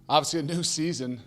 Obviously, a new season.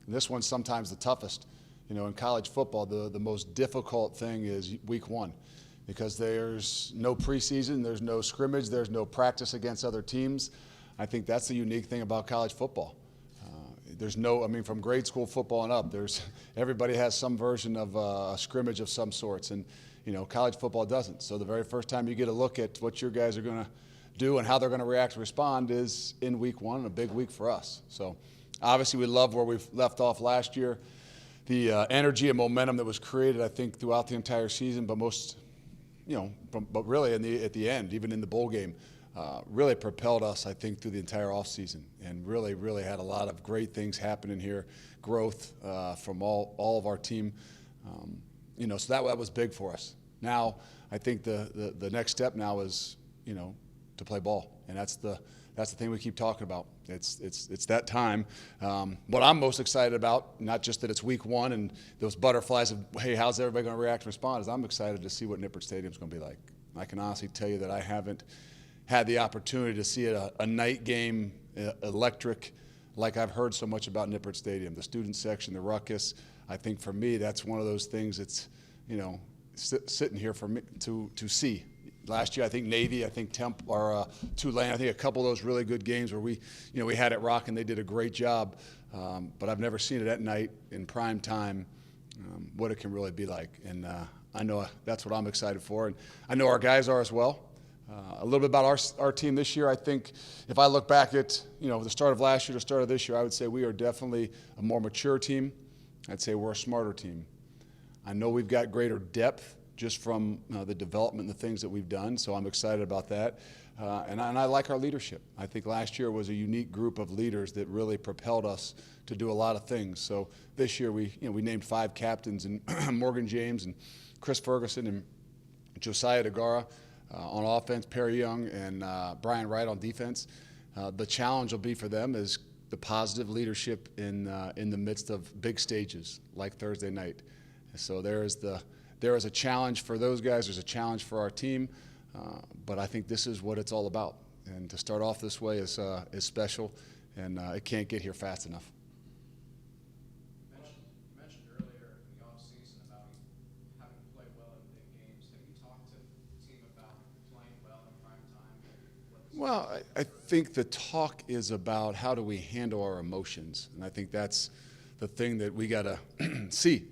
This one's sometimes the toughest. In college football, the most difficult thing is week one because there's no preseason, there's no scrimmage, there's no practice against other teams. I think that's the unique thing about college football. From grade school football and up, everybody has some version of a scrimmage of some sorts, and college football doesn't. So the very first time you get a look at what your guys are going to do and how they're going to react and respond is in week one, a big week for us. So obviously we love where we've left off last year, the energy and momentum that was created, I think, throughout the entire season, but but really at the end, even in the bowl game, really propelled us, I think, through the entire offseason and really, really had a lot of great things happening here, growth from all of our team. So that was big for us. Now, I think the next step now is, to play ball, and that's the thing we keep talking about. It's that time. What I'm most excited about, not just that it's week one and those butterflies of, hey, how's everybody going to react and respond, is I'm excited to see what Nippert Stadium is going to be like. I can honestly tell you that I haven't had the opportunity to see a night game electric like I've heard so much about Nippert Stadium. The student section, the ruckus. I think for me, that's one of those things that's, sitting here for me to see. Last year, I think Navy, I think Tulane, I think a couple of those really good games where we had it rocking. They did a great job, but I've never seen it at night in prime time, what it can really be like. And I know that's what I'm excited for, and I know our guys are as well. A little bit about our team this year. I think if I look back at the start of last year to the start of this year, I would say we are definitely a more mature team. I'd say we're a smarter team. I know we've got greater depth just from the development and the things that we've done, so I'm excited about that. And I like our leadership. I think last year was a unique group of leaders that really propelled us to do a lot of things. So this year we named 5 captains, and Morgan James and Chris Ferguson and Josiah DeGara on offense, Perry Young and Brian Wright on defense. The challenge will be for them is the positive leadership in the midst of big stages like Thursday night. So there is a challenge for those guys. There's a challenge for our team, but I think this is what it's all about. And to start off this way is special, and it can't get here fast enough. You mentioned earlier in the offseason about having to play well in big games. Have you talked to the team about playing well in prime time? Well, I think the talk is about how do we handle our emotions, and I think that's the thing that we got to see.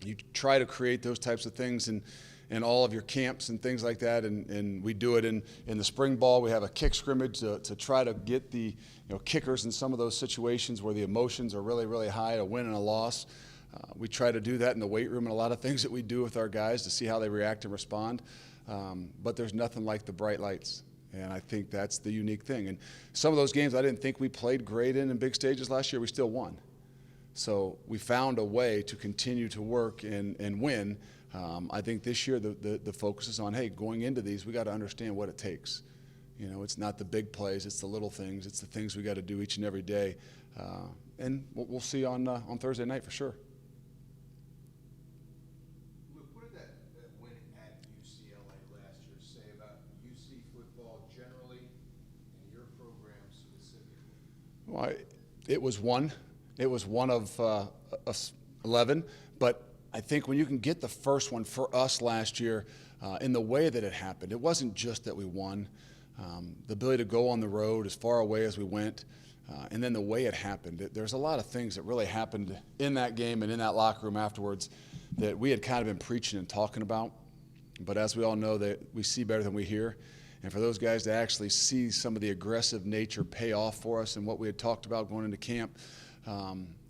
You try to create those types of things in all of your camps and things like that, and we do it in the spring ball. We have a kick scrimmage to try to get the kickers in some of those situations where the emotions are really, really high, a win and a loss. We try to do that in the weight room and a lot of things that we do with our guys to see how they react and respond. But there's nothing like the bright lights, and I think that's the unique thing. And some of those games I didn't think we played great in big stages last year, we still won. So we found a way to continue to work and win. I think this year the focus is on, hey, going into these, we got to understand what it takes. It's not the big plays, it's the little things, it's the things we got to do each and every day. And we'll see on Thursday night for sure. Luke, what did that win at UCLA last year say about UC football generally and your program specifically? Well, it was one. It was one of 11, but I think when you can get the first one for us last year in the way that it happened, it wasn't just that we won. The ability to go on the road as far away as we went, and then the way it happened. There's a lot of things that really happened in that game and in that locker room afterwards that we had kind of been preaching and talking about, but as we all know, that we see better than we hear. And for those guys to actually see some of the aggressive nature pay off for us and what we had talked about going into camp,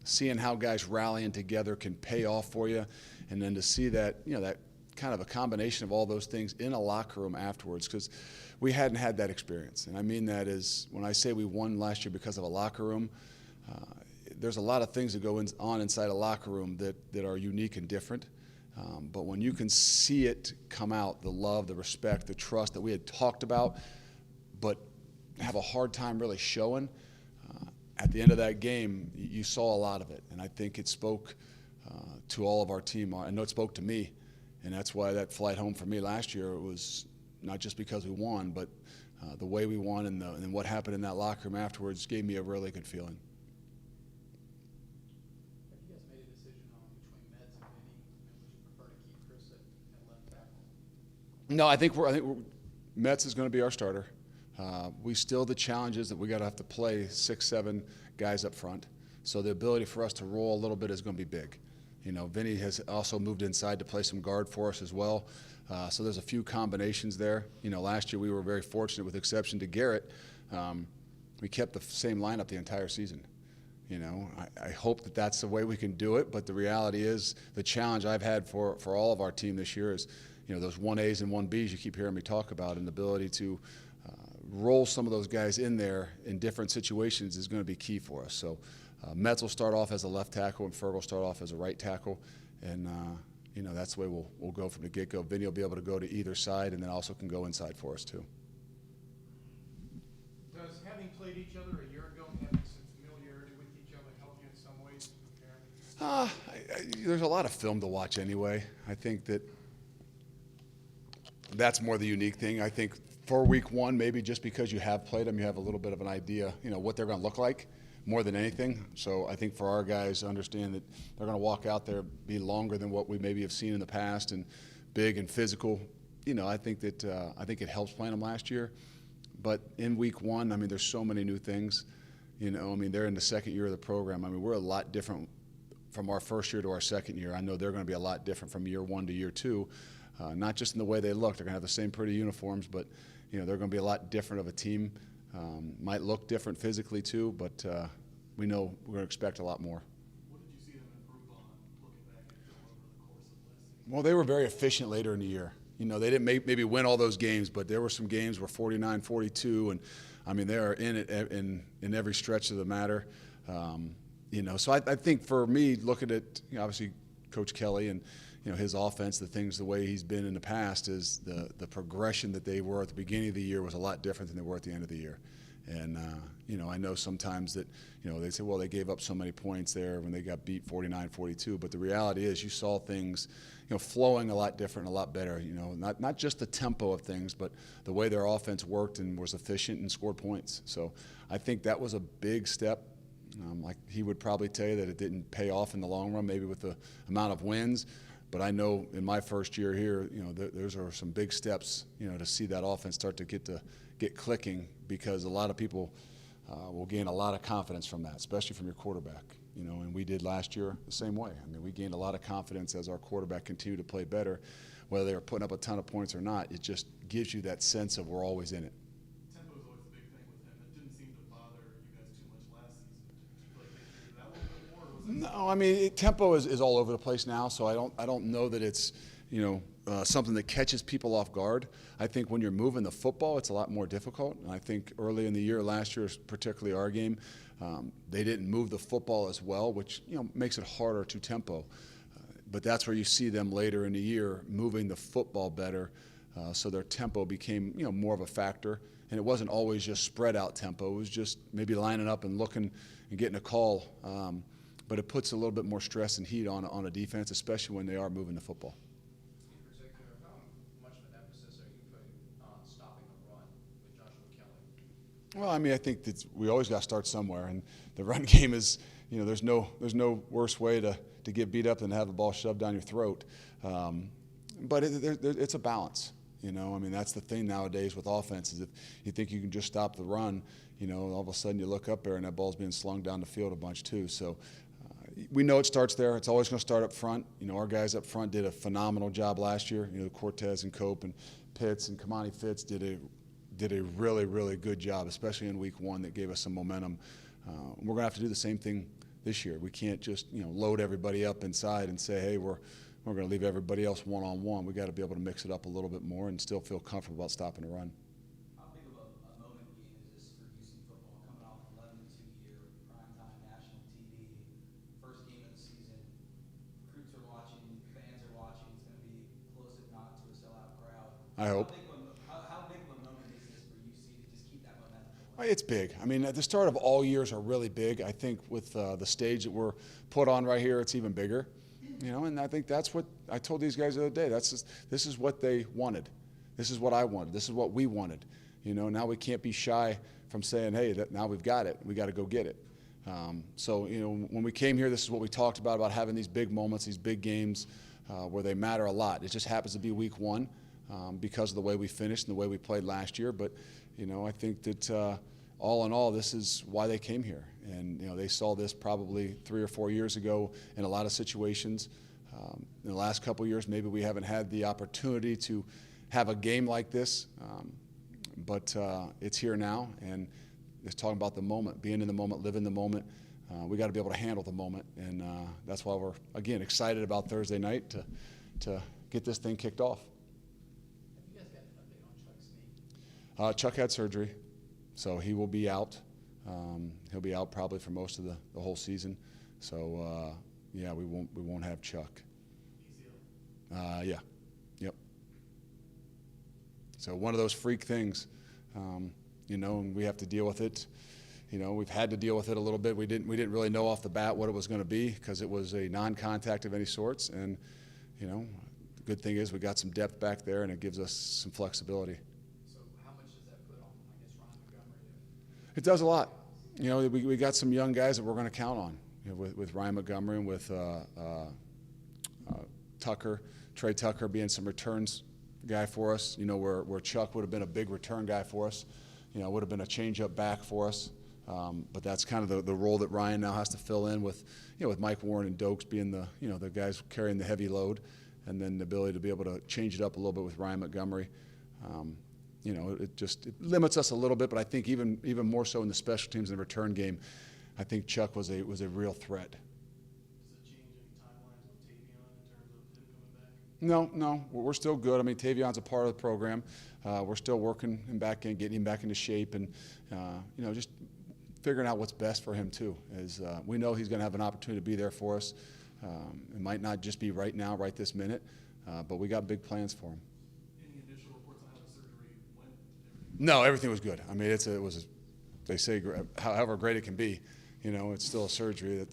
seeing how guys rallying together can pay off for you, and then to see that, that kind of a combination of all those things in a locker room afterwards, because we hadn't had that experience. And I mean that is, when I say we won last year because of a locker room, there's a lot of things that go on inside a locker room that are unique and different. But when you can see it come out, the love, the respect, the trust that we had talked about, but have a hard time really showing, at the end of that game, you saw a lot of it, and I think it spoke to all of our team. I know it spoke to me, and that's why that flight home for me last year was not just because we won, but the way we won and what happened in that locker room afterwards gave me a really good feeling. Have you guys made a decision on between Mets and Vinny? Would you prefer to keep Chris at left tackle? No, I think Mets is going to be our starter. We still the challenge is that we got to have to play 6-7 guys up front. So the ability for us to roll a little bit is going to be big. You know, Vinny has also moved inside to play some guard for us as well. So there's a few combinations there. You know, last year we were very fortunate, with exception to Garrett. We kept the same lineup the entire season. You know, I hope that that's the way we can do it, but the reality is the challenge I've had for all of our team this year is, you know, those 1As and 1Bs you keep hearing me talk about, and the ability to roll some of those guys in there in different situations is going to be key for us. So Metz will start off as a left tackle and Ferg will start off as a right tackle, and you know, that's the way we'll go from the get-go. Vinny will be able to go to either side and then also can go inside for us too. Does having played each other a year ago and having some familiarity with each other help you in some ways to prepare? There's a lot of film to watch anyway. I think that's more the unique thing. I think for week one, maybe just because you have played them, you have a little bit of an idea, you know, what they're going to look like more than anything. So I think for our guys to understand that they're going to walk out there, be longer than what we maybe have seen in the past, and big and physical. You know, I think it helps playing them last year. But in week one, I mean, there's so many new things. You know, I mean, they're in the second year of the program. I mean, we're a lot different from our first year to our second year. I know they're going to be a lot different from year one to year two, not just in the way they look. They're going to have the same pretty uniforms, but, you know, they're going to be a lot different of a team. Might look different physically too, but we know we're going to expect a lot more. What did you see them improve on, looking back at film over the course of last season? Well, they were very efficient later in the year. You know, they didn't maybe win all those games, but there were some games where 49-42, and I mean, they are in it in every stretch of the matter. You know, so I think for me, looking at, you know, obviously Coach Kelly and, you know, his offense, the way he's been in the past, is the progression that they were at the beginning of the year was a lot different than they were at the end of the year. And, you know, I know sometimes that, you know, they say, well, they gave up so many points there when they got beat 49-42. But the reality is you saw things, you know, flowing a lot different, a lot better. You know, not just the tempo of things, but the way their offense worked and was efficient and scored points. So I think that was a big step. Like he would probably tell you that it didn't pay off in the long run, maybe with the amount of wins. But I know in my first year here, you know, those are some big steps, you know, to see that offense start to get clicking, because a lot of people will gain a lot of confidence from that, especially from your quarterback. You know, and we did last year the same way. I mean, we gained a lot of confidence as our quarterback continued to play better. Whether they were putting up a ton of points or not, it just gives you that sense of we're always in it. Tempo is always a big thing with him. It didn't seem to bother you guys too much last season. Did you feel like they figured it out a little bit more, or was it? No, I mean, tempo is all over the place now, so I don't know that it's, you know, something that catches people off guard. I think when you're moving the football, it's a lot more difficult. And I think early in the year, last year, particularly our game, they didn't move the football as well, which, you know, makes it harder to tempo. But that's where you see them later in the year moving the football better, so their tempo became, you know, more of a factor. And it wasn't always just spread out tempo. It was just maybe lining up and looking and getting a call. But it puts a little bit more stress and heat on a defense, especially when they are moving the football. In particular, how much of an emphasis are you putting on stopping the run with Joshua Kelly? Well, I mean, I think that we always got to start somewhere, and the run game is, you know, there's no worse way to get beat up than to have the ball shoved down your throat. But it's a balance. You know, I mean, that's the thing nowadays with offenses. If you think you can just stop the run, you know, all of a sudden you look up there and that ball's being slung down the field a bunch too. So we know it starts there. It's always going to start up front. You know, our guys up front did a phenomenal job last year. You know, Cortez and Cope and Pitts and Kamani Fitz did a really, really good job, especially in week one, that gave us some momentum. We're going to have to do the same thing this year. We can't just, you know, load everybody up inside and say, hey, we're going to leave everybody else one-on-one. We got to be able to mix it up a little bit more and still feel comfortable about stopping the run. How big of a moment game is this for UC football, coming off an 11-2 year, primetime national TV, first game of the season? Recruits are watching, fans are watching. It's going to be close, if not to a sellout crowd. I hope. How big of a moment is this for UC to just keep that momentum going? It's big. I mean, at the start of all years are really big. I think with the stage that we're put on right here, it's even bigger. You know, and I think that's what I told these guys the other day. This is what they wanted. This is what I wanted. This is what we wanted. Now we can't be shy from saying, hey, now we've got it. We got to go get it. So, when we came here, this is what we talked about having these big moments, these big games where they matter a lot. It just happens to be week one because of the way we finished and the way we played last year. But, I think that all in all, this is why they came here. And, they saw this probably 3 or 4 years ago in a lot of situations. In the last couple of years, maybe we haven't had the opportunity to have a game like this, but it's here now, and it's talking about the moment, being in the moment, living the moment. We got to be able to handle the moment, and that's why we're, again, excited about Thursday night to get this thing kicked off. Have you guys got an update on Chuck's knee? Chuck had surgery, so he will be out. He'll be out probably for most of the whole season. So yeah, we won't have Chuck. Yeah, yep. So one of those freak things, and we have to deal with it. We've had to deal with it a little bit. We didn't really know off the bat what it was going to be because it was a non-contact of any sorts. And the good thing is we got some depth back there, and it gives us some flexibility. So how much does that put on, Ryan Montgomery? It does a lot. We got some young guys that we're going to count on. With Ryan Montgomery and with Tucker, Trey Tucker being some returns guy for us. Where Chuck would have been a big return guy for us. Would have been a change-up back for us. But that's kind of the role that Ryan now has to fill in with, with Mike Warren and Dokes being the guys carrying the heavy load, and then the ability to be able to change it up a little bit with Ryan Montgomery. It limits us a little bit, but I think even more so in the special teams and the return game, I think Chuck was a real threat. Does it change any timelines with Tavion in terms of him coming back? No, we're still good. I mean, Tavion's a part of the program. We're still working him back in, getting him back into shape, and just figuring out what's best for him too. As we know he's going to have an opportunity to be there for us. It might not just be right now, right this minute, but we got big plans for him. Any initial reports on how the surgery went? No, everything was good. I mean, they say however great it can be, it's still a surgery.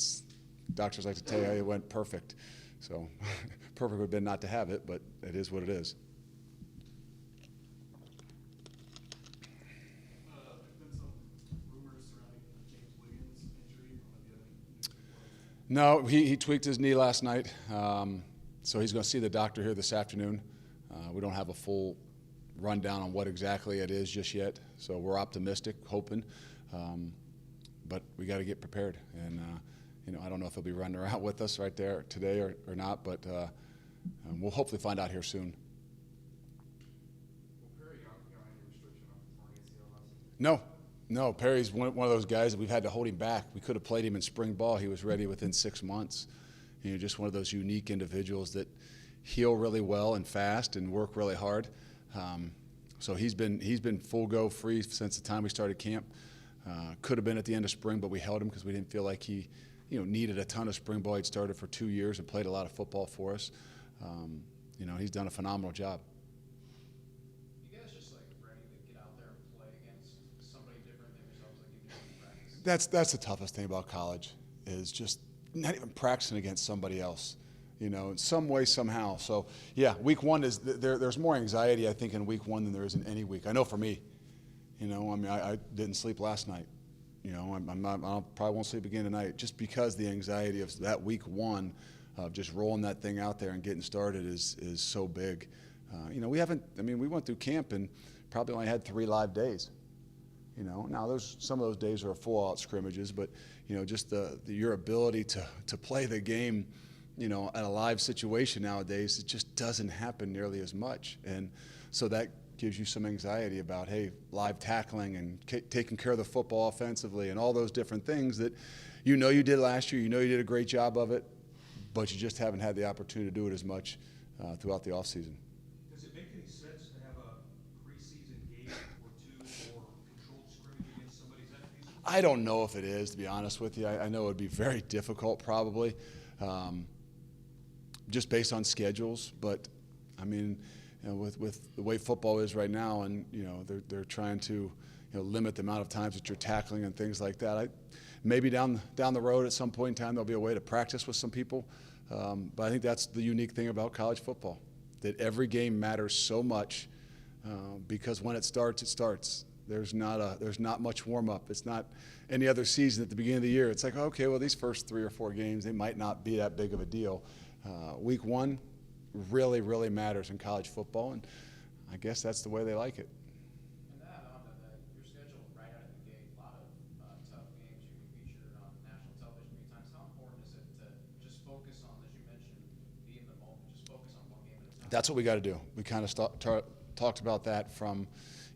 Doctors like to tell you it went perfect. So perfect would have been not to have it, but it is what it is. There's been some rumors surrounding the James Williams injury. Do you have any news reports? No, he tweaked his knee last night, so he's going to see the doctor here this afternoon. We don't have a full rundown on what exactly it is just yet, so we're optimistic, hoping, but we got to get prepared. And I don't know if he'll be running around with us right there today or not, but we'll hopefully find out here soon. Well, Perry, you got any restriction on torn ACL last season? No, Perry's one of those guys that we've had to hold him back. We could have played him in spring ball. He was ready within 6 months. Just one of those unique individuals that heal really well and fast and work really hard. So he's been full go free since the time we started camp. Could have been at the end of spring, but we held him because we didn't feel like he needed a ton of spring ball. He'd started for 2 years and played a lot of football for us. He's done a phenomenal job. You guys just ready to get out there and play against somebody different than yourselves in practice? That's the toughest thing about college is just not even practicing against somebody else, in some way, somehow. So, yeah, week one is there's more anxiety, I think, in week one than there is in any week. I know for me, I didn't sleep last night. I probably won't sleep again tonight just because the anxiety of that week one of just rolling that thing out there and getting started is so big. We went through camp and probably only had 3 live days. Now some of those days are full-out scrimmages, but just your ability to play the game, at a live situation nowadays, it just doesn't happen nearly as much, and so that gives you some anxiety about live tackling and taking care of the football offensively and all those different things that you did last year. You did a great job of it, but you just haven't had the opportunity to do it as much throughout the offseason. Does it make any sense to have a preseason game or 2 or controlled scrimmage against somebody? Is that feasible? I don't know if it is, to be honest with you. I know it would be very difficult probably, just based on schedules. But, with the way football is right now and, they're trying to, limit the amount of times that you're tackling and things like that. Maybe down the road at some point in time there'll be a way to practice with some people. But I think that's the unique thing about college football, that every game matters so much because when it starts, it starts. There's not much warm up. It's not any other season at the beginning of the year. It's like, okay, well, these first 3 or 4 games, they might not be that big of a deal. Week 1 really, really matters in college football, and I guess that's the way they like it. And to add on to that, your schedule right out of the gate, a lot of tough games. You can be featured on national television many times. How important is it to just focus on, as you mentioned, be in the moment, just focus on one game at a time? That's what we got to do. We kind of talked about that from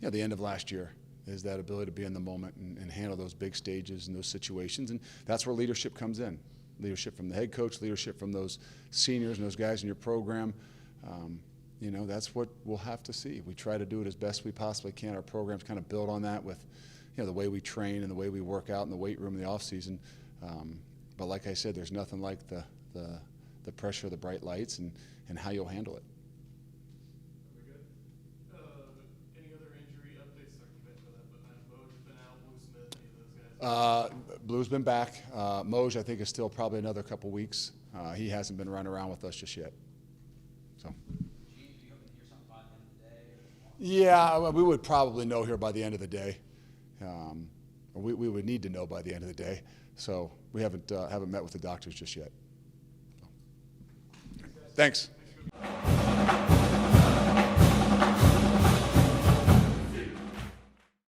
the end of last year, is that ability to be in the moment and handle those big stages and those situations. And that's where leadership comes in. Leadership from the head coach, leadership from those seniors and those guys in your program. That's what we'll have to see. We try to do it as best we possibly can. Our programs kind of build on that with the way we train and the way we work out in the weight room in the off season. But like I said, there's nothing like the pressure of the bright lights and how you'll handle it. Are we good? Any other injury updates? Sorry, you mentioned that, but Mo's been out, Blue Smith, any of those guys? Blue's been back. Moj, I think, is still probably another couple weeks. He hasn't been running around with us just yet. So. Gene, do you hope to hear something by the end of the day? Yeah, we would probably know here by the end of the day. We would need to know by the end of the day. So we haven't met with the doctors just yet. Thanks.